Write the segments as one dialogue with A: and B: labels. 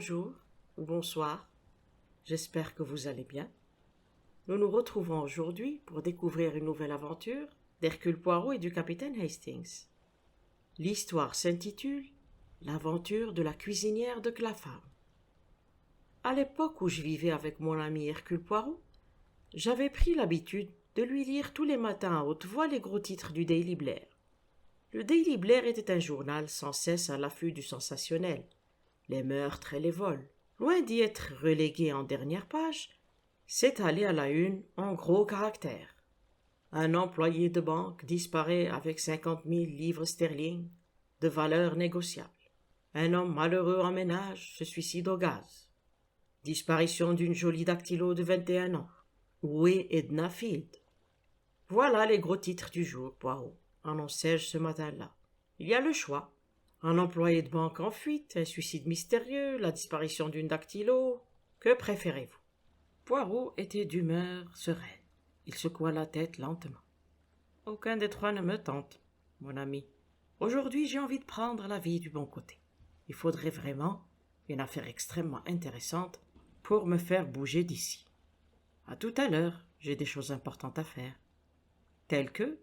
A: bonjour ou bonsoir, j'espère que vous allez bien. Nous nous retrouvons aujourd'hui pour découvrir une nouvelle aventure d'Hercule Poirot et du capitaine Hastings. L'histoire s'intitule L'aventure de la cuisinière de Clapham. À l'époque où je vivais avec mon ami Hercule Poirot, j'avais pris l'habitude de lui lire tous les matins à haute voix les gros titres du Daily Blair. Le Daily Blair était un journal sans cesse à l'affût du sensationnel, les meurtres et les vols. Loin d'y être relégué en dernière page, s'étalait à la une en gros caractères. Un employé de banque disparaît avec 50 000 livres sterling de valeur négociable. Un homme malheureux en ménage se suicide au gaz. Disparition d'une jolie dactylo de 21 ans. Où est Edna Field? Voilà les gros titres du jour, Poirot, annonçai-je ce matin-là. Il y a le choix. Un employé de banque en fuite, un suicide mystérieux, la disparition d'une dactylo. Que préférez-vous? Poirot était d'humeur sereine. Il secoua la tête lentement. Aucun des trois ne me tente, mon ami. Aujourd'hui, j'ai envie de prendre la vie du bon côté. Il faudrait vraiment une affaire extrêmement intéressante pour me faire bouger d'ici. À tout à l'heure, j'ai des choses importantes à faire. Telles que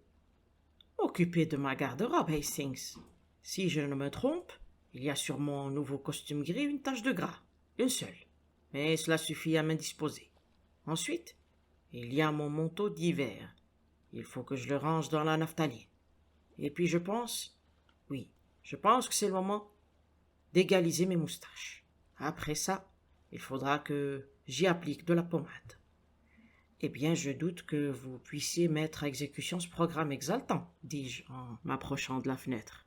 A: m'occuper de ma garde-robe, Hastings. Si je ne me trompe, il y a sur mon nouveau costume gris une tache de gras, une seule, mais cela suffit à m'indisposer. Ensuite, il y a mon manteau d'hiver. Il faut que je le range dans la naphtaline. Et puis je pense que c'est le moment d'égaliser mes moustaches. Après ça, il faudra que j'y applique de la pommade. Eh bien, je doute que vous puissiez mettre à exécution ce programme exaltant, dis-je en m'approchant de la fenêtre.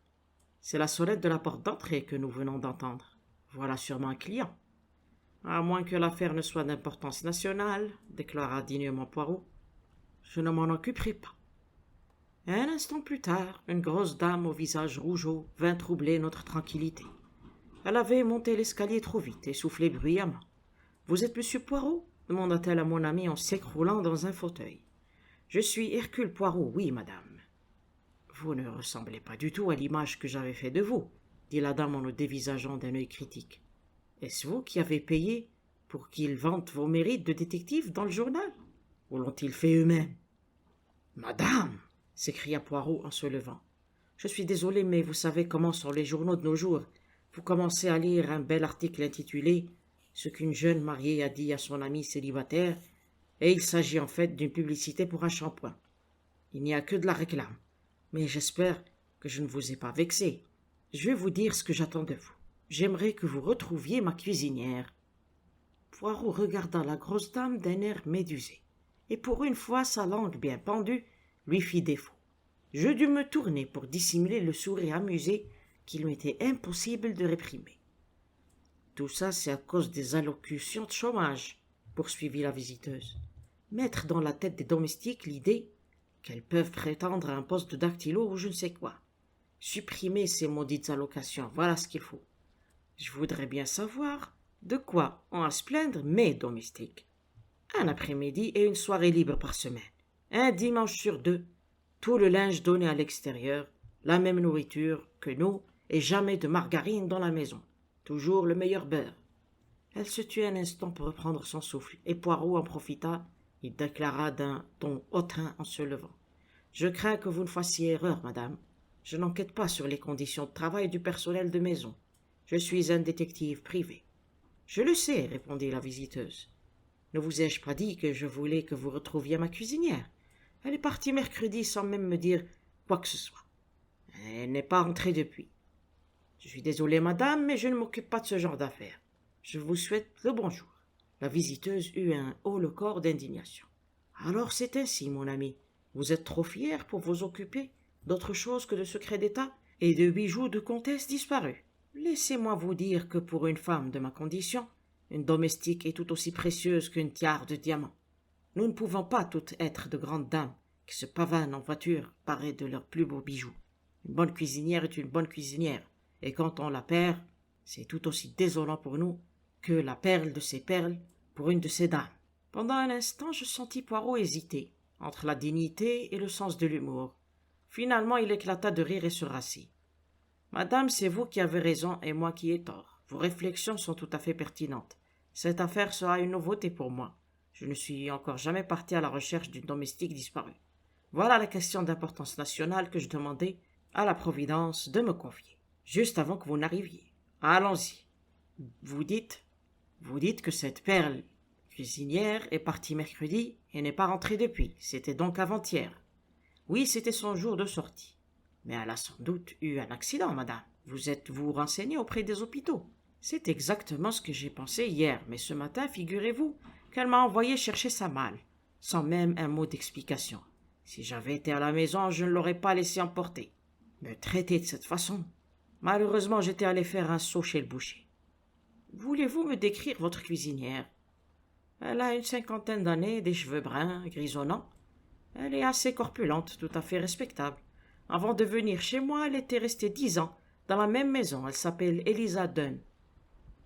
A: C'est la sonnette de la porte d'entrée que nous venons d'entendre. Voilà sûrement un client. À moins que l'affaire ne soit d'importance nationale, déclara dignement Poirot, je ne m'en occuperai pas. Un instant plus tard, une grosse dame au visage rougeaud vint troubler notre tranquillité. Elle avait monté l'escalier trop vite et soufflé bruyamment. « Vous êtes monsieur Poirot ?» demanda-t-elle à mon ami en s'écroulant dans un fauteuil. « Je suis Hercule Poirot, oui, madame. »« Vous ne ressemblez pas du tout à l'image que j'avais faite de vous, » dit la dame en le dévisageant d'un œil critique. « Est-ce vous qui avez payé pour qu'ils vantent vos mérites de détective dans le journal? Ou l'ont-ils fait eux-mêmes ?»« Madame !» s'écria Poirot en se levant. « Je suis désolé, mais vous savez comment sont les journaux de nos jours. Vous commencez à lire un bel article intitulé « Ce qu'une jeune mariée a dit à son ami célibataire » et il s'agit en fait d'une publicité pour un shampoing. Il n'y a que de la réclame, mais j'espère que je ne vous ai pas vexé. Je vais vous dire ce que j'attends de vous. J'aimerais que vous retrouviez ma cuisinière. » Poirot regarda la grosse dame d'un air médusé, et pour une fois sa langue bien pendue lui fit défaut. Je dus me tourner pour dissimuler le sourire amusé qu'il m'était impossible de réprimer. « Tout ça, c'est à cause des allocutions de chômage, » poursuivit la visiteuse. « Mettre dans la tête des domestiques l'idée qu'elles peuvent prétendre à un poste de dactylo ou je ne sais quoi. Supprimer ces maudites allocations, voilà ce qu'il faut. Je voudrais bien savoir de quoi ont à se plaindre mes domestiques. Un après-midi et une soirée libre par semaine, un dimanche sur deux, tout le linge donné à l'extérieur, la même nourriture que nous et jamais de margarine dans la maison. Toujours le meilleur beurre. » Elle se tut un instant pour reprendre son souffle, et Poirot en profita. Il déclara d'un ton hautain en se levant. « Je crains que vous ne fassiez erreur, madame. Je n'enquête pas sur les conditions de travail du personnel de maison. Je suis un détective privé. »« Je le sais, » répondit la visiteuse. « Ne vous ai-je pas dit que je voulais que vous retrouviez ma cuisinière? Elle est partie mercredi sans même me dire quoi que ce soit. Elle n'est pas rentrée depuis. Je suis désolé, madame, mais je ne m'occupe pas de ce genre d'affaires. Je vous souhaite le bonjour. » La visiteuse eut un haut-le-corps d'indignation. « Alors c'est ainsi, mon ami. Vous êtes trop fier pour vous occuper d'autre chose que de secrets d'État et de bijoux de comtesse disparus. Laissez-moi vous dire que pour une femme de ma condition, une domestique est tout aussi précieuse qu'une tiare de diamants. Nous ne pouvons pas toutes être de grandes dames qui se pavanent en voiture parées de leurs plus beaux bijoux. Une bonne cuisinière est une bonne cuisinière. Et quand on la perd, c'est tout aussi désolant pour nous que la perle de ses perles pour une de ces dames. » Pendant un instant, je sentis Poirot hésiter entre la dignité et le sens de l'humour. Finalement, il éclata de rire et se rassit. « Madame, c'est vous qui avez raison et moi qui ai tort. Vos réflexions sont tout à fait pertinentes. Cette affaire sera une nouveauté pour moi. Je ne suis encore jamais parti à la recherche d'une domestique disparue. Voilà la question d'importance nationale que je demandais à la Providence de me confier, juste avant que vous n'arriviez. Allons-y. Vous dites, vous dites que cette perle cuisinière est partie mercredi et n'est pas rentrée depuis. C'était donc avant-hier. Oui, c'était son jour de sortie. Mais elle a sans doute eu un accident, madame. Vous êtes-vous renseignée auprès des hôpitaux? C'est exactement ce que j'ai pensé hier, mais ce matin, figurez-vous, qu'elle m'a envoyé chercher sa malle, sans même un mot d'explication. Si j'avais été à la maison, je ne l'aurais pas laissé emporter. Me traiter de cette façon. Malheureusement, j'étais allé faire un saut chez le boucher. Voulez-vous me décrire votre cuisinière? Elle a une cinquantaine d'années, des cheveux bruns, grisonnants. Elle est assez corpulente, tout à fait respectable. Avant de venir chez moi, elle était restée 10 ans, dans la même maison. Elle s'appelle Eliza Dunn.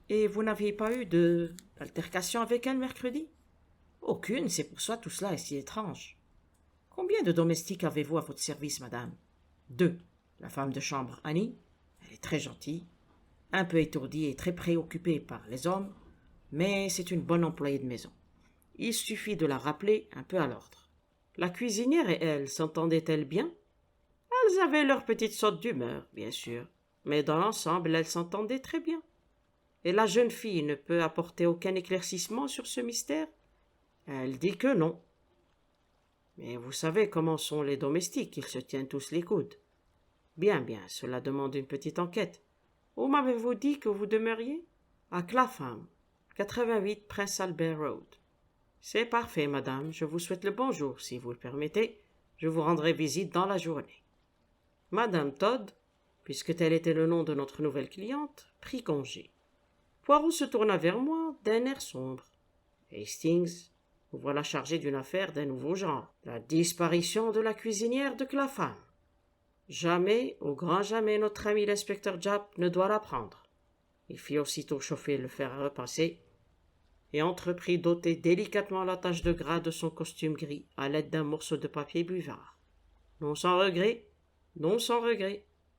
A: Et vous n'aviez pas eu d'altercation avec elle mercredi? Aucune, c'est pour ça tout cela est si étrange. Combien de domestiques avez-vous à votre service, madame? 2. La femme de chambre, Annie. Elle est très gentille, un peu étourdie et très préoccupée par les hommes, mais c'est une bonne employée de maison. Il suffit de la rappeler un peu à l'ordre. La cuisinière et elle s'entendaient-elles bien? Elles avaient leur petite saute d'humeur, bien sûr, mais dans l'ensemble, elles s'entendaient très bien. Et la jeune fille ne peut apporter aucun éclaircissement sur ce mystère? Elle dit que non. Mais vous savez comment sont les domestiques, ils se tiennent tous les coudes. Bien, bien, cela demande une petite enquête. Où m'avez-vous dit que vous demeuriez? À Clapham, 88 Prince Albert Road. C'est parfait, madame, je vous souhaite le bonjour, si vous le permettez. Je vous rendrai visite dans la journée. Madame Todd, puisque tel était le nom de notre nouvelle cliente, prit congé. Poirot se tourna vers moi d'un air sombre. Hastings, vous voilà chargé d'une affaire d'un nouveau genre, la disparition de la cuisinière de Clapham. Jamais, au grand jamais, notre ami l'inspecteur Japp ne doit l'apprendre. Il fit aussitôt chauffer le fer à repasser et entreprit d'ôter délicatement la tache de gras de son costume gris à l'aide d'un morceau de papier buvard. Non sans regret,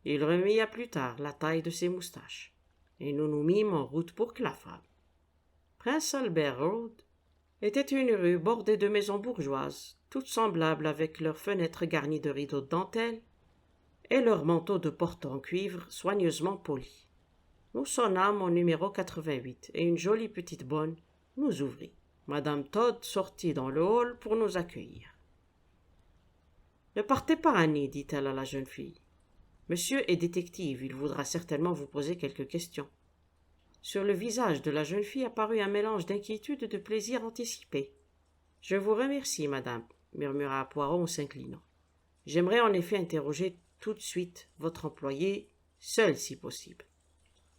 A: il remit à plus tard la taille de ses moustaches, et nous nous mîmes en route pour Clapham. Prince Albert Road était une rue bordée de maisons bourgeoises, toutes semblables avec leurs fenêtres garnies de rideaux de dentelle et leurs manteaux de porte en cuivre soigneusement polis. Nous sonnâmes au numéro 88 et une jolie petite bonne nous ouvrit. Madame Todd sortit dans le hall pour nous accueillir. « Ne partez pas, Annie, dit-elle à la jeune fille. Monsieur est détective, il voudra certainement vous poser quelques questions. » Sur le visage de la jeune fille apparut un mélange d'inquiétude et de plaisir anticipé. « Je vous remercie, madame, » murmura Poirot en s'inclinant. « J'aimerais en effet interroger tout de suite votre employé, seul si possible. »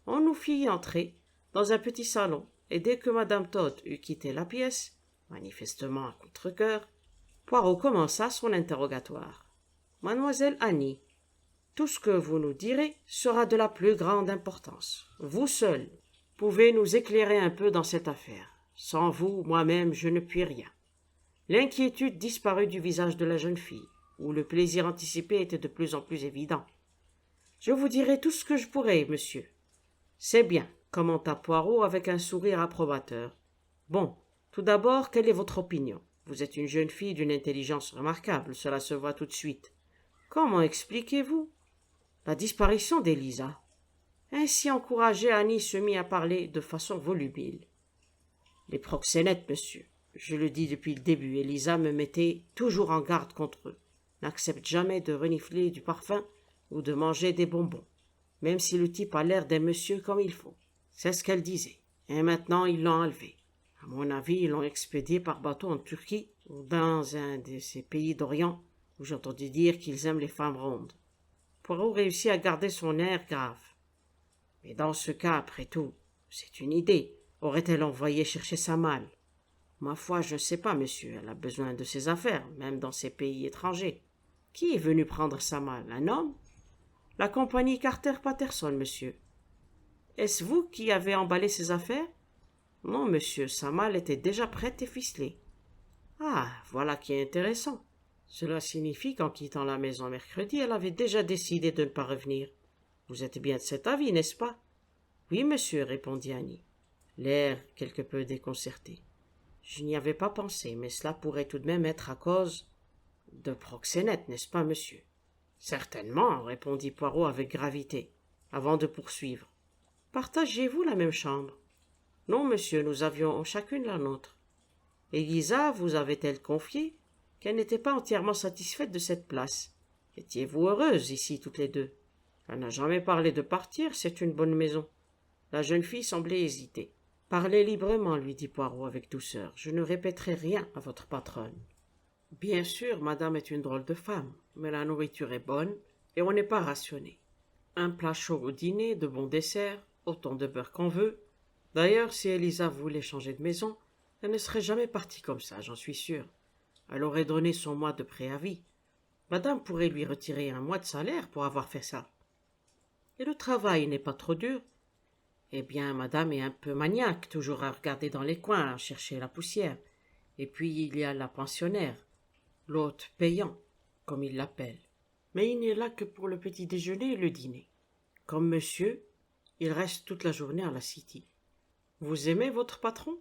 A: On nous fit entrer dans un petit salon, et dès que madame Todd eut quitté la pièce, manifestement à contre-cœur, Poirot commença son interrogatoire. « Mademoiselle Annie, tout ce que vous nous direz sera de la plus grande importance. Vous seule pouvez nous éclairer un peu dans cette affaire. Sans vous, moi-même, je ne puis rien. » L'inquiétude disparut du visage de la jeune fille, où le plaisir anticipé était de plus en plus évident. « Je vous dirai tout ce que je pourrai, monsieur. »« C'est bien, » commenta Poirot avec un sourire approbateur. « Bon, tout d'abord, quelle est votre opinion? Vous êtes une jeune fille d'une intelligence remarquable, cela se voit tout de suite. Comment expliquez-vous la disparition d'Eliza? » Ainsi encouragée, Annie se mit à parler de façon volubile. « Les proxénètes, monsieur. Je le dis depuis le début, Eliza me mettait toujours en garde contre eux. N'accepte jamais de renifler du parfum ou de manger des bonbons, même si le type a l'air d'un monsieur comme il faut. C'est ce qu'elle disait. Et maintenant, ils l'ont enlevé. À mon avis, ils l'ont expédié par bateau en Turquie ou dans un de ces pays d'Orient où j'ai entendu dire qu'ils aiment les femmes rondes. » Poirot réussit à garder son air grave. « Mais dans ce cas, après tout, c'est une idée. Aurait-elle envoyé chercher sa malle? Ma foi, je ne sais pas, monsieur. Elle a besoin de ses affaires, même dans ces pays étrangers. Qui est venu prendre sa malle? Un homme? La compagnie Carter-Patterson, monsieur. Est-ce vous qui avez emballé ses affaires? Non, monsieur, sa malle était déjà prête et ficelée. Ah, voilà qui est intéressant. Cela signifie qu'en quittant la maison mercredi, elle avait déjà décidé de ne pas revenir. Vous êtes bien de cet avis, n'est-ce pas? Oui, monsieur, répondit Annie, l'air quelque peu déconcerté. Je n'y avais pas pensé, mais cela pourrait tout de même être à cause de proxénètes, n'est-ce pas, monsieur? Certainement, répondit Poirot avec gravité, avant de poursuivre. Partagez-vous la même chambre? Non, monsieur, nous avions chacune la nôtre. Élisa vous avait-elle confié qu'elle n'était pas entièrement satisfaite de cette place? Étiez-vous heureuses ici toutes les deux? Elle n'a jamais parlé de partir, c'est une bonne maison. La jeune fille semblait hésiter. Parlez librement, lui dit Poirot avec douceur. Je ne répéterai rien à votre patronne. Bien sûr, madame est une drôle de femme, mais la nourriture est bonne et on n'est pas rationné. Un plat chaud au dîner, de bons desserts, autant de beurre qu'on veut. D'ailleurs, si Élisa voulait changer de maison, elle ne serait jamais partie comme ça, j'en suis sûr. Elle aurait donné son mois de préavis. Madame pourrait lui retirer un mois de salaire pour avoir fait ça. Et le travail n'est pas trop dur. Eh bien, madame est un peu maniaque, toujours à regarder dans les coins, à chercher la poussière. Et puis il y a la pensionnaire, l'hôte payant, comme il l'appelle. Mais il n'est là que pour le petit déjeuner et le dîner. Comme monsieur, il reste toute la journée à la City. Vous aimez votre patron?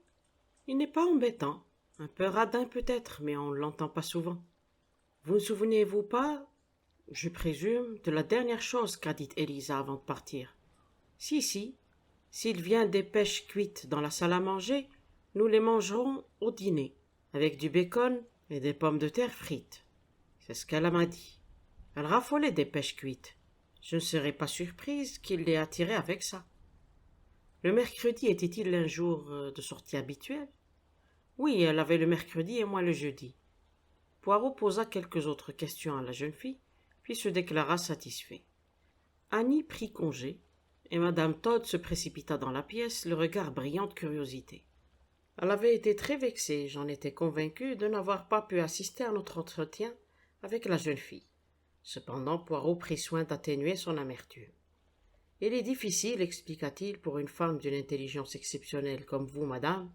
A: Il n'est pas embêtant, un peu radin peut-être, mais on ne l'entend pas souvent. Vous ne souvenez-vous pas, je présume, de la dernière chose qu'a dite Élisa avant de partir? Si, s'il vient des pêches cuites dans la salle à manger, nous les mangerons au dîner, avec du bacon et des pommes de terre frites. C'est ce qu'elle m'a dit. Elle raffolait des pêches cuites. Je ne serais pas surprise qu'il l'ait attirée avec ça. Le mercredi était-il un jour de sortie habituel? Oui, elle avait le mercredi et moi le jeudi. Poirot posa quelques autres questions à la jeune fille, puis se déclara satisfait. Annie prit congé, et madame Todd se précipita dans la pièce, le regard brillant de curiosité. Elle avait été très vexée, j'en étais convaincu, de n'avoir pas pu assister à notre entretien avec la jeune fille. Cependant, Poirot prit soin d'atténuer son amertume. Il est difficile, expliqua-t-il, pour une femme d'une intelligence exceptionnelle comme vous, madame,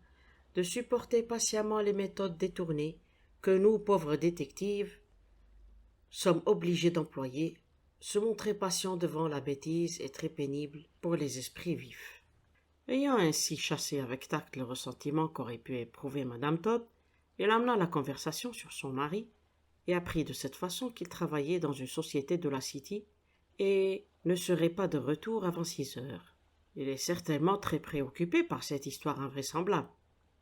A: de supporter patiemment les méthodes détournées que nous, pauvres détectives, sommes obligés d'employer. Se montrer patient devant la bêtise est très pénible pour les esprits vifs. Ayant ainsi chassé avec tact le ressentiment qu'aurait pu éprouver madame Todd, il amena la conversation sur son mari et apprit de cette façon qu'il travaillait dans une société de la City et ne serait pas de retour avant 6 heures. Il est certainement très préoccupé par cette histoire invraisemblable.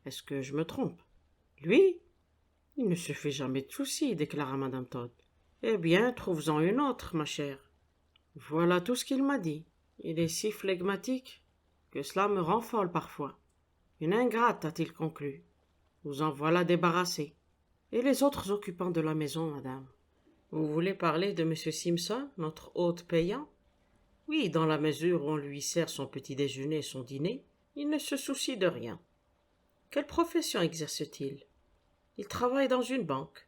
A: Est-ce que je me trompe? Lui? Il ne se fait jamais de soucis, déclara madame Todd. Eh bien, trouve-en une autre, ma chère. Voilà tout ce qu'il m'a dit. Il est si flegmatique que cela me rend folle parfois. Une ingrate, a-t-il conclu. Vous en voilà débarrassé. Et les autres occupants de la maison, madame? Vous voulez parler de M. Simpson, notre hôte payant? Oui, dans la mesure où on lui sert son petit déjeuner et son dîner, il ne se soucie de rien. Quelle profession exerce-t-il? Il travaille dans une banque.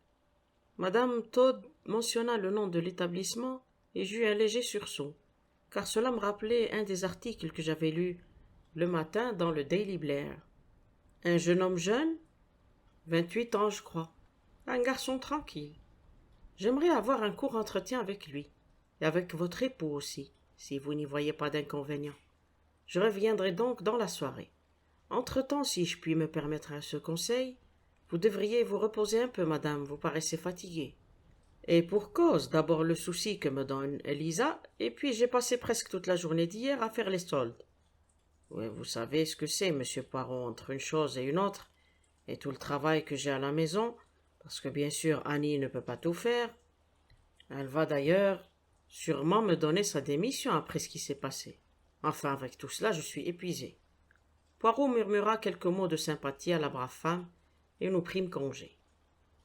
A: Madame Todd mentionna le nom de l'établissement et j'eus un léger sursaut, car cela me rappelait un des articles que j'avais lus le matin dans le Daily Blair. Un jeune homme jeune, 28 ans, je crois. Un garçon tranquille. J'aimerais avoir un court entretien avec lui, et avec votre époux aussi, si vous n'y voyez pas d'inconvénient. Je reviendrai donc dans la soirée. Entre-temps, si je puis me permettre ce conseil, vous devriez vous reposer un peu, madame, vous paraissez fatiguée. Et pour cause, d'abord le souci que me donne Élisa, et puis j'ai passé presque toute la journée d'hier à faire les soldes. Oui, vous savez ce que c'est, monsieur Poirot, entre une chose et une autre, et tout le travail que j'ai à la maison, parce que bien sûr Annie ne peut pas tout faire. Elle va d'ailleurs sûrement me donner sa démission après ce qui s'est passé. Enfin, avec tout cela, je suis épuisé. Poirot murmura quelques mots de sympathie à la brave femme, et nous prîmes congé.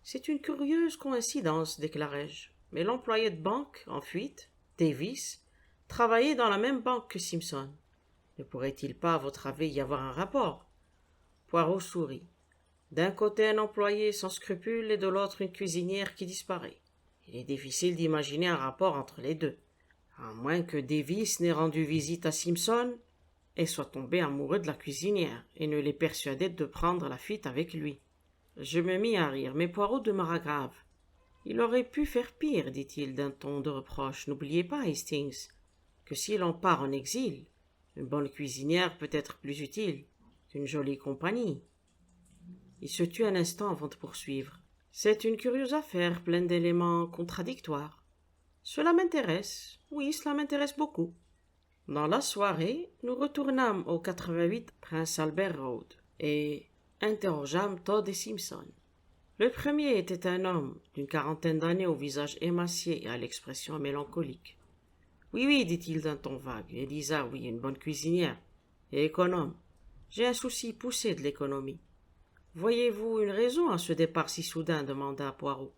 A: C'est une curieuse coïncidence, déclarai-je, mais l'employé de banque, en fuite, Davis, travaillait dans la même banque que Simpson. Ne pourrait-il pas, à votre avis, y avoir un rapport? Poirot sourit. D'un côté un employé sans scrupules et de l'autre une cuisinière qui disparaît. Il est difficile d'imaginer un rapport entre les deux, à moins que Davis n'ait rendu visite à Simpson et soit tombé amoureux de la cuisinière et ne l'ait persuadé de prendre la fuite avec lui. Je me mis à rire, mais Poirot demeura grave. Il aurait pu faire pire, dit-il d'un ton de reproche. N'oubliez pas, Hastings, que si l'on part en exil, Une bonne cuisinière peut être plus utile qu'une jolie compagnie. Il se tut un instant avant de poursuivre. C'est une curieuse affaire, pleine d'éléments contradictoires. Cela m'intéresse. Oui, cela m'intéresse beaucoup. Dans la soirée, nous retournâmes au 88 Prince Albert Road et interrogeâmes Todd et Simpson. Le premier était un homme d'une quarantaine d'années au visage émacié et à l'expression mélancolique. Oui, oui, dit-il d'un ton vague. Elisa, oui, une bonne cuisinière et économe. J'ai un souci poussé de l'économie. Voyez-vous une raison à ce départ si soudain demanda Poirot.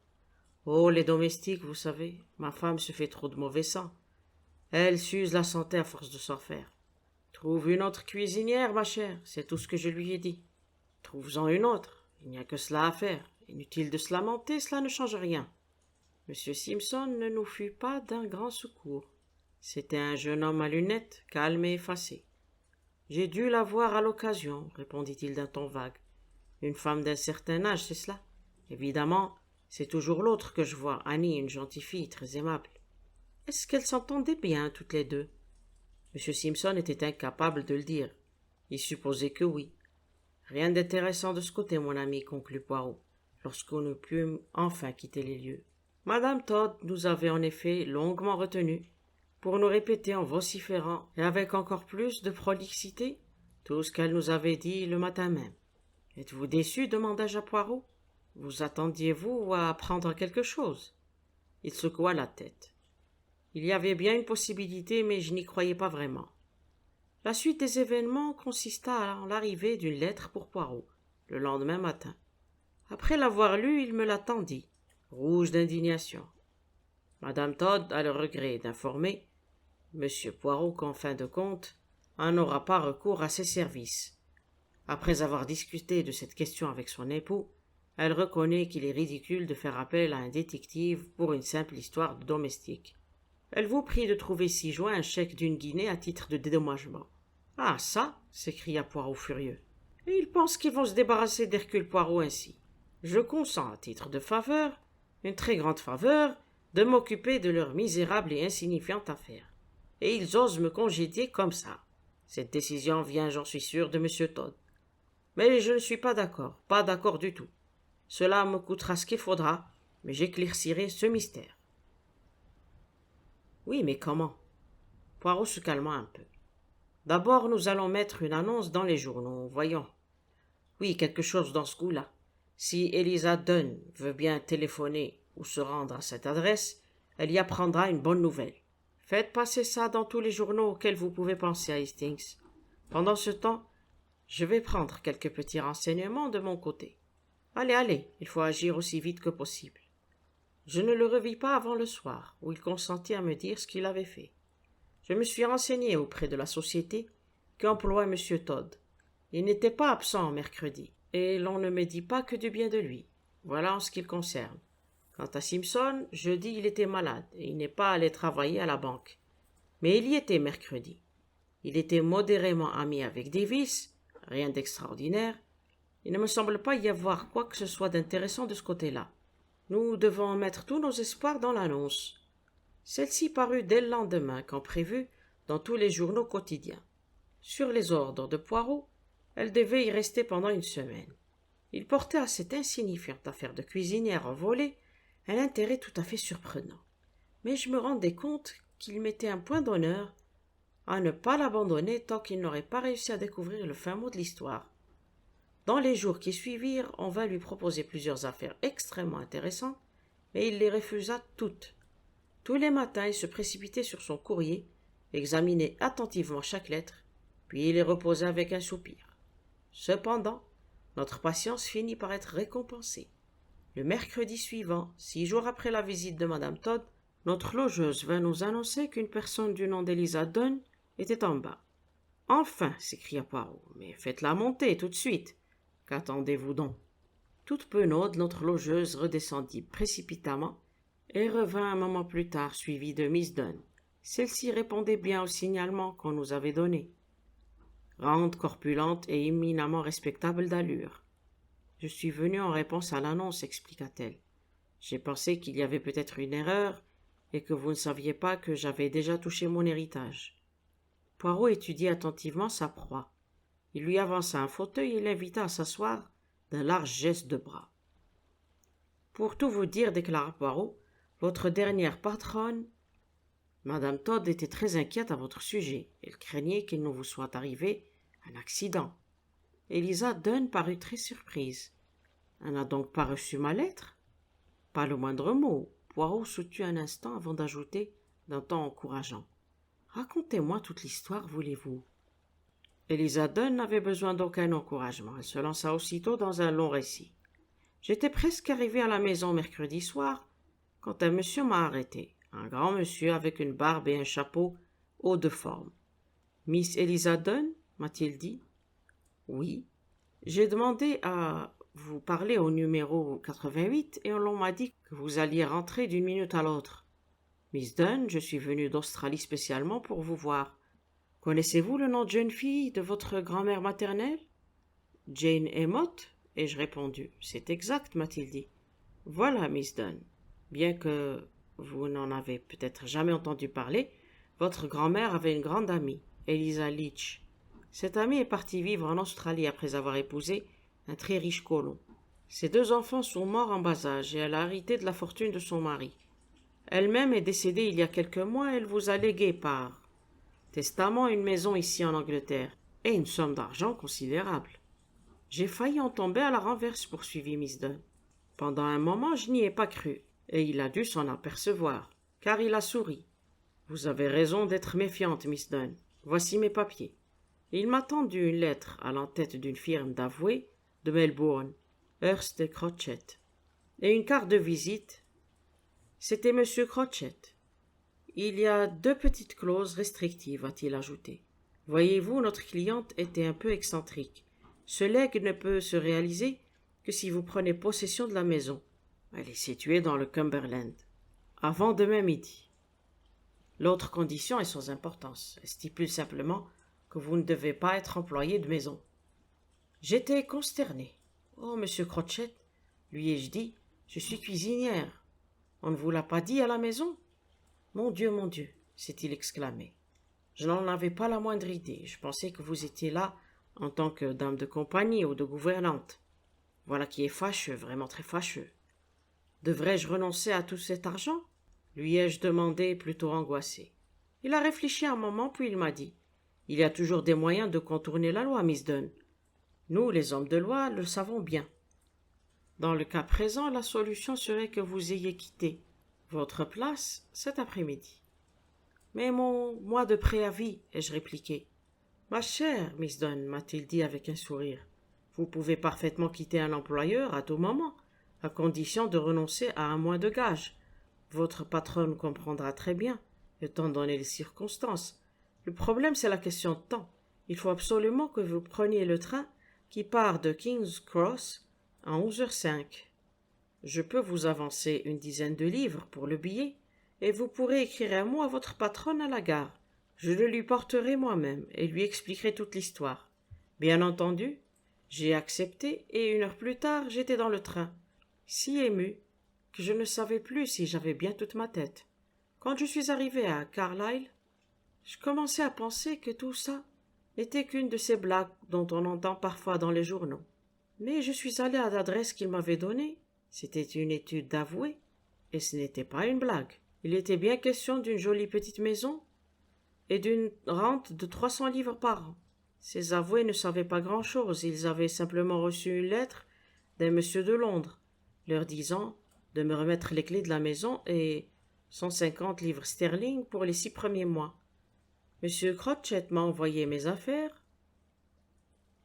A: Oh, les domestiques, vous savez, ma femme se fait trop de mauvais sang. Elle s'use la santé à force de s'en faire. Trouve une autre cuisinière, ma chère, c'est tout ce que je lui ai dit. Trouve-en une autre, il n'y a que cela à faire. Inutile de se lamenter, cela ne change rien. Monsieur Simpson ne nous fut pas d'un grand secours. C'était un jeune homme à lunettes, calme et effacé. J'ai dû la voir à l'occasion, répondit-il d'un ton vague. Une femme d'un certain âge, c'est cela. Évidemment, c'est toujours l'autre que je vois, Annie, une gentille fille, très aimable. Est-ce qu'elles s'entendaient bien, toutes les deux? M. Simpson était incapable de le dire. Il supposait que oui. Rien d'intéressant de ce côté, mon ami, conclut Poirot, lorsqu'on eut pu enfin quitter les lieux. Madame Todd nous avait en effet longuement retenus, pour nous répéter en vociférant et avec encore plus de prolixité tout ce qu'elle nous avait dit le matin même. Êtes-vous déçu? Demandai-je à Poirot. Vous attendiez-vous à apprendre quelque chose? Il secoua la tête. Il y avait bien une possibilité, mais je n'y croyais pas vraiment. La suite des événements consista en l'arrivée d'une lettre pour Poirot, le lendemain matin. Après l'avoir lue, il me la tendit, rouge d'indignation. Madame Todd a le regret d'informer Monsieur Poirot qu'en fin de compte, on n'aura pas recours à ses services. Après avoir discuté de cette question avec son époux, elle reconnaît qu'il est ridicule de faire appel à un détective pour une simple histoire de domestique. Elle vous prie de trouver ci-joint un chèque d'1 guinée à titre de dédommagement. Ah, ça, s'écria Poirot furieux. Et ils pensent qu'ils vont se débarrasser d'Hercule Poirot ainsi. Je consens, à titre de faveur, une très grande faveur, de m'occuper de leur misérable et insignifiante affaire. Et ils osent me congédier comme ça. Cette décision vient, j'en suis sûr, de M. Todd. Mais je ne suis pas d'accord du tout. Cela me coûtera ce qu'il faudra, mais j'éclaircirai ce mystère. Oui, mais comment? Poirot se calma un peu. D'abord, nous allons mettre une annonce dans les journaux, voyons. Oui, quelque chose dans ce goût-là. Si Eliza Dunn veut bien téléphoner ou se rendre à cette adresse, elle y apprendra une bonne nouvelle. Faites passer ça dans tous les journaux auxquels vous pouvez penser, Hastings. Pendant ce temps, je vais prendre quelques petits renseignements de mon côté. Allez, il faut agir aussi vite que possible. Je ne le revis pas avant le soir, où il consentit à me dire ce qu'il avait fait. Je me suis renseigné auprès de la société qui emploie M. Todd. Il n'était pas absent mercredi, et l'on ne me dit pas que du bien de lui. Voilà en ce qui le concerne. Quant à Simpson, jeudi il était malade, et il n'est pas allé travailler à la banque. Mais il y était mercredi. Il était modérément ami avec Davis, rien d'extraordinaire. Il ne me semble pas y avoir quoi que ce soit d'intéressant de ce côté-là. Nous devons mettre tous nos espoirs dans l'annonce. Celle-ci parut dès le lendemain, comme prévu, dans tous les journaux quotidiens. Sur les ordres de Poirot, elle devait y rester pendant 1 semaine. Il portait à cette insignifiante affaire de cuisinière envolée un intérêt tout à fait surprenant. Mais je me rendais compte qu'il mettait un point d'honneur à ne pas l'abandonner tant qu'il n'aurait pas réussi à découvrir le fin mot de l'histoire. Dans les jours qui suivirent, on vint lui proposer plusieurs affaires extrêmement intéressantes, mais il les refusa toutes. Tous les matins, il se précipitait sur son courrier, examinait attentivement chaque lettre, puis il les reposait avec un soupir. Cependant, notre patience finit par être récompensée. Le mercredi suivant, 6 jours après la visite de Madame Todd, notre logeuse vint nous annoncer qu'une personne du nom d'Eliza Dunn était en bas. « Enfin !» s'écria Poirot. « Mais faites-la monter tout de suite. Qu'attendez-vous donc ?» Toute penaude, notre logeuse redescendit précipitamment et revint un moment plus tard, suivie de Miss Dunn. Celle-ci répondait bien au signalement qu'on nous avait donné. Grande, corpulente et éminemment respectable d'allure. « Je suis venue en réponse à l'annonce, expliqua-t-elle. J'ai pensé qu'il y avait peut-être une erreur et que vous ne saviez pas que j'avais déjà touché mon héritage. » Poirot étudiait attentivement sa proie. Il lui avança un fauteuil et l'invita à s'asseoir d'un large geste de bras. Pour tout vous dire, déclara Poirot, votre dernière patronne, Madame Todd, était très inquiète à votre sujet. Elle craignait qu'il ne vous soit arrivé un accident. Eliza Dunn parut très surprise. Elle n'a donc pas reçu ma lettre? Pas le moindre mot. Poirot se tut un instant avant d'ajouter d'un ton encourageant. Racontez-moi toute l'histoire, voulez-vous? Eliza Dunn n'avait besoin d'aucun encouragement. Elle se lança aussitôt dans un long récit. J'étais presque arrivé à la maison mercredi soir quand un monsieur m'a arrêté. Un grand monsieur avec une barbe et un chapeau haut de forme. Miss Eliza Dunn, m'a-t-il dit. Oui. J'ai demandé à vous parler au numéro 88 et l'on m'a dit que vous alliez rentrer d'une minute à l'autre. Miss Dunn, je suis venu d'Australie spécialement pour vous voir. Connaissez-vous le nom de jeune fille de votre grand-mère maternelle? Jane Emott, ai-je répondu. C'est exact, m'a-t-il dit. Voilà, Miss Dunn. Bien que vous n'en avez peut-être jamais entendu parler, votre grand-mère avait une grande amie, Eliza Leach. Cette amie est partie vivre en Australie après avoir épousé un très riche colon. Ses 2 enfants sont morts en bas âge et elle a hérité de la fortune de son mari. Elle-même est décédée il y a quelques mois et elle vous a légué par testament une maison ici en Angleterre et une somme d'argent considérable. J'ai failli en tomber à la renverse, poursuivit Miss Dunn. Pendant un moment, je n'y ai pas cru, et il a dû s'en apercevoir, car il a souri. Vous avez raison d'être méfiante, Miss Dunn. Voici mes papiers. Il m'a tendu une lettre à l'entête d'une firme d'avoués de Melbourne, Hurst et Crotchet, et une carte de visite. C'était Monsieur Crotchet. Il y a 2 petites clauses restrictives, a-t-il ajouté. Voyez-vous, notre cliente était un peu excentrique. Ce legs ne peut se réaliser que si vous prenez possession de la maison. Elle est située dans le Cumberland. Avant demain midi. L'autre condition est sans importance. Elle stipule simplement que vous ne devez pas être employé de maison. J'étais consterné. Oh, monsieur Crotchet, lui ai-je dit, je suis cuisinière. On ne vous l'a pas dit à la maison? Mon Dieu, s'est-il exclamé. Je n'en avais pas la moindre idée. Je pensais que vous étiez là en tant que dame de compagnie ou de gouvernante. Voilà qui est fâcheux, vraiment très fâcheux. Devrais-je renoncer à tout cet argent? Lui ai-je demandé, plutôt angoissé. Il a réfléchi un moment, puis il m'a dit. Il y a toujours des moyens de contourner la loi, Miss Dunn. Nous, les hommes de loi, le savons bien. Dans le cas présent, la solution serait que vous ayez quitté votre place cet après-midi. Mais mon mois de préavis, ai-je répliqué. Ma chère Miss Dunn, m'a-t-il dit avec un sourire, vous pouvez parfaitement quitter un employeur à tout moment, à condition de renoncer à un mois de gage. Votre patronne comprendra très bien, étant donné les circonstances. Le problème, c'est la question de temps. Il faut absolument que vous preniez le train qui part de King's Cross à 11h05. Je peux vous avancer une dizaine de livres pour le billet, et vous pourrez écrire un mot à votre patronne à la gare. Je le lui porterai moi-même et lui expliquerai toute l'histoire. Bien entendu, j'ai accepté et 1 heure plus tard, j'étais dans le train, si ému que je ne savais plus si j'avais bien toute ma tête. Quand je suis arrivé à Carlisle, je commençais à penser que tout ça n'était qu'une de ces blagues dont on entend parfois dans les journaux. Mais je suis allé à l'adresse qu'il m'avait donnée. C'était une étude d'avoué, et ce n'était pas une blague. Il était bien question d'une jolie petite maison et d'une rente de 300 livres par an. Ces avoués ne savaient pas grand-chose, ils avaient simplement reçu une lettre d'un monsieur de Londres, leur disant de me remettre les clés de la maison et 150 livres sterling pour les 6 premiers mois. Monsieur Crotchet m'a envoyé mes affaires,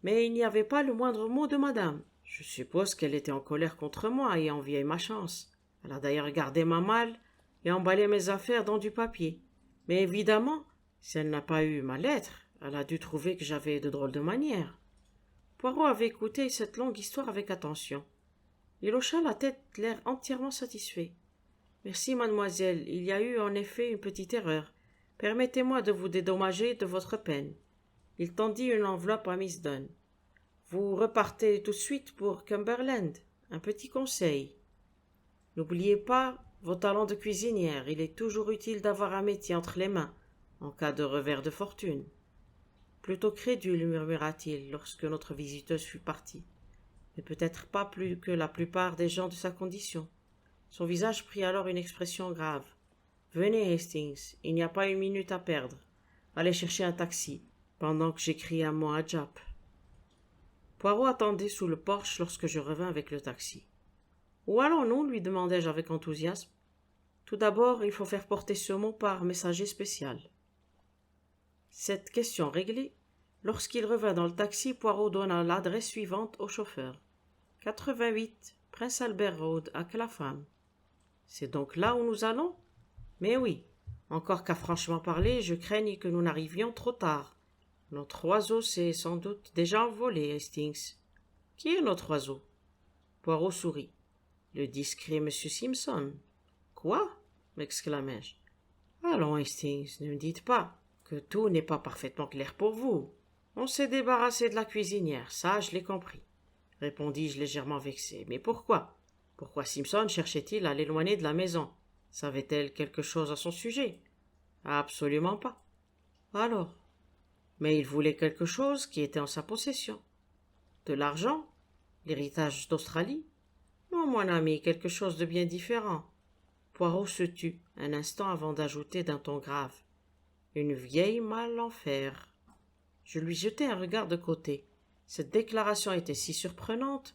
A: mais il n'y avait pas le moindre mot de madame. Je suppose qu'elle était en colère contre moi et enviait ma chance. Elle a d'ailleurs gardé ma malle et emballé mes affaires dans du papier. Mais évidemment, si elle n'a pas eu ma lettre, elle a dû trouver que j'avais de drôles de manières. Poirot avait écouté cette longue histoire avec attention. Il hocha la tête, l'air entièrement satisfait. « Merci, mademoiselle, il y a eu en effet une petite erreur. Permettez-moi de vous dédommager de votre peine. » Il tendit une enveloppe à Miss Dunn. « Vous repartez tout de suite pour Cumberland. Un petit conseil. N'oubliez pas vos talents de cuisinière. Il est toujours utile d'avoir un métier entre les mains, en cas de revers de fortune. Plutôt crédule, murmura-t-il lorsque notre visiteuse fut partie. Mais peut-être pas plus que la plupart des gens de sa condition. Son visage prit alors une expression grave. Venez, Hastings, il n'y a pas une minute à perdre. Allez chercher un taxi, pendant que j'écris un mot à Jap. Poirot attendait sous le porche lorsque je revins avec le taxi. Où allons-nous lui demandai-je avec enthousiasme. Tout d'abord, il faut faire porter ce mot par messager spécial. Cette question réglée, lorsqu'il revint dans le taxi, Poirot donna l'adresse suivante au chauffeur. 88 Prince Albert Road à Clapham. C'est donc là où nous allons? Mais oui, encore qu'à franchement parler, je craigne que nous n'arrivions trop tard. Notre oiseau s'est sans doute déjà envolé, Hastings. Qui est notre oiseau? Poirot sourit. Le discret monsieur Simpson. Quoi? M'exclamai-je. Allons, Hastings, ne me dites pas que tout n'est pas parfaitement clair pour vous. On s'est débarrassé de la cuisinière, ça je l'ai compris, répondis-je légèrement vexé. Mais pourquoi? Pourquoi Simpson cherchait-il à l'éloigner de la maison? Savait-elle quelque chose à son sujet? Absolument pas. Alors? Mais il voulait quelque chose qui était en sa possession. De l'argent? L'héritage d'Australie? Non, mon ami, quelque chose de bien différent. Poirot se tut un instant avant d'ajouter d'un ton grave. Une vieille malle en fer. Je lui jetai un regard de côté. Cette déclaration était si surprenante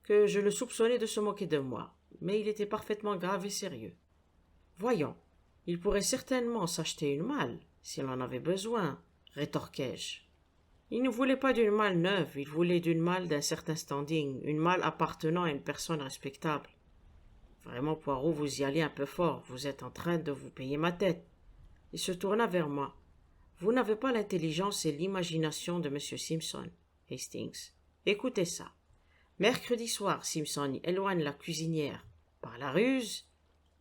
A: que je le soupçonnais de se moquer de moi, mais il était parfaitement grave et sérieux. Voyons, il pourrait certainement s'acheter une malle, s'il en avait besoin, rétorquai-je. Il ne voulait pas d'une malle neuve, il voulait d'une malle d'un certain standing, une malle appartenant à une personne respectable. Vraiment, Poirot, vous y allez un peu fort, vous êtes en train de vous payer ma tête. Il se tourna vers moi. Vous n'avez pas l'intelligence et l'imagination de M. Simpson, Hastings. Écoutez ça. Mercredi soir, Simpson éloigne la cuisinière par la ruse,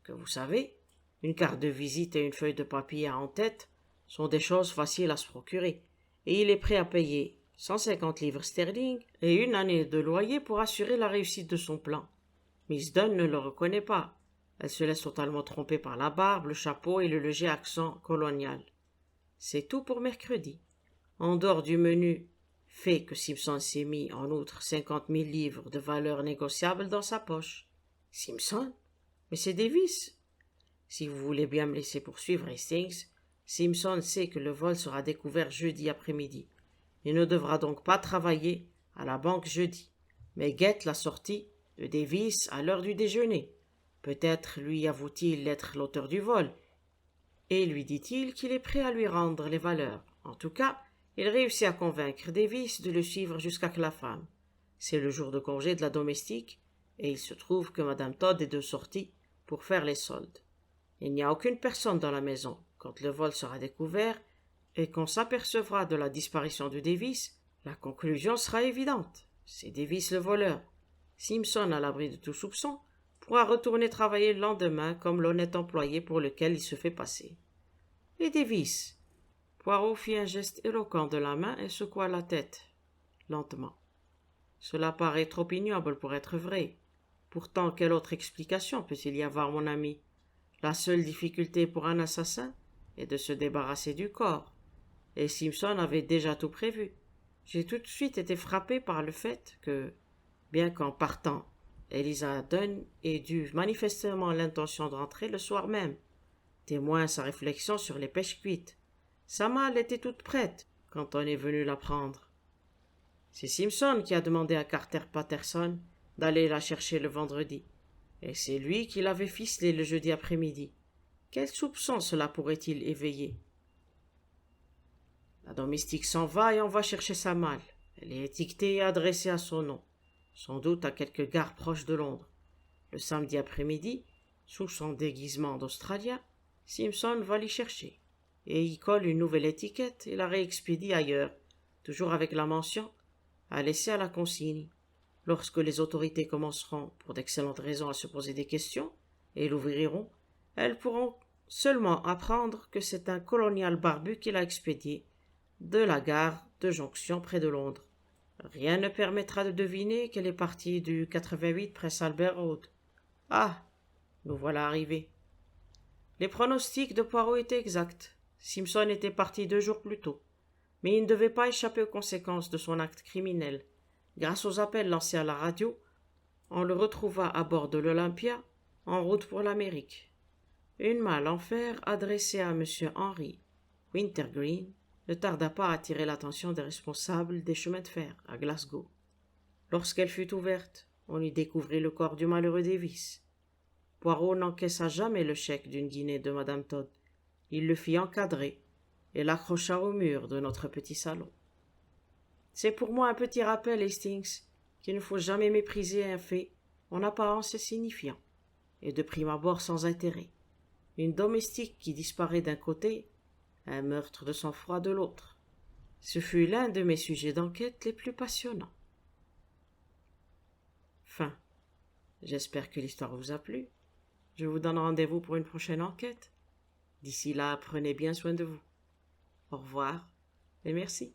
A: que vous savez, une carte de visite et une feuille de papier en tête sont des choses faciles à se procurer, et il est prêt à payer 150 livres sterling et une année de loyer pour assurer la réussite de son plan. Miss Dunn ne le reconnaît pas. Elle se laisse totalement tromper par la barbe, le chapeau et le léger accent colonial. C'est tout pour mercredi. En dehors du menu fait que Simpson s'est mis en outre 50 000 livres de valeur négociable dans sa poche. Simpson? Mais c'est Davis. Si vous voulez bien me laisser poursuivre, Hastings, Simpson sait que le vol sera découvert jeudi après-midi. Il ne devra donc pas travailler à la banque jeudi, mais guette la sortie de Davis à l'heure du déjeuner. Peut-être lui avoue-t-il être l'auteur du vol, et lui dit-il qu'il est prêt à lui rendre les valeurs. En tout cas, il réussit à convaincre Davis de le suivre jusqu'à Clapham. C'est le jour de congé de la domestique, et il se trouve que Madame Todd est de sortie pour faire les soldes. Il n'y a aucune personne dans la maison. Quand le vol sera découvert et qu'on s'apercevra de la disparition de Davis, la conclusion sera évidente. C'est Davis le voleur. Simpson, à l'abri de tout soupçon, pourra retourner travailler le lendemain comme l'honnête employé pour lequel il se fait passer. Et Davis? Poirot fit un geste éloquent de la main et secoua la tête, lentement. Cela paraît trop ignoble pour être vrai. Pourtant, quelle autre explication peut-il y avoir, mon ami? La seule difficulté pour un assassin est de se débarrasser du corps. Et Simpson avait déjà tout prévu. J'ai tout de suite été frappé par le fait que, bien qu'en partant, Eliza Dunn ait eu manifestement l'intention de rentrer le soir même, témoin sa réflexion sur les pêches cuites. Sa malle était toute prête quand on est venu la prendre. C'est Simpson qui a demandé à Carter Patterson d'aller la chercher le vendredi, et c'est lui qui l'avait ficelée le jeudi après-midi. Quel soupçon cela pourrait-il éveiller? La domestique s'en va et on va chercher sa malle. Elle est étiquetée et adressée à son nom, sans doute à quelque gare proche de Londres. Le samedi après-midi, sous son déguisement d'Australien, Simpson va l'y chercher, et y colle une nouvelle étiquette et la réexpédie ailleurs, toujours avec la mention « à laisser à la consigne ». Lorsque les autorités commenceront, pour d'excellentes raisons, à se poser des questions, et l'ouvriront, elles pourront seulement apprendre que c'est un colonial barbu qui l'a expédié de la gare de Jonction près de Londres. Rien ne permettra de deviner qu'elle est partie du 88 Prince Albert Road. Ah, nous voilà arrivés. Les pronostics de Poirot étaient exacts. Simpson était parti 2 jours plus tôt. Mais il ne devait pas échapper aux conséquences de son acte criminel. Grâce aux appels lancés à la radio, on le retrouva à bord de l'Olympia, en route pour l'Amérique. Une malle en fer adressée à M. Henry Wintergreen ne tarda pas à attirer l'attention des responsables des chemins de fer à Glasgow. Lorsqu'elle fut ouverte, on y découvrit le corps du malheureux Davis. Poirot n'encaissa jamais le chèque d'une guinée de Madame Todd. Il le fit encadrer et l'accrocha au mur de notre petit salon. C'est pour moi un petit rappel, Hastings, qu'il ne faut jamais mépriser un fait en apparence insignifiant et de prime abord sans intérêt. Une domestique qui disparaît d'un côté, un meurtre de sang-froid de l'autre. Ce fut l'un de mes sujets d'enquête les plus passionnants. Fin. J'espère que l'histoire vous a plu. Je vous donne rendez-vous pour une prochaine enquête. D'ici là, prenez bien soin de vous. Au revoir et merci.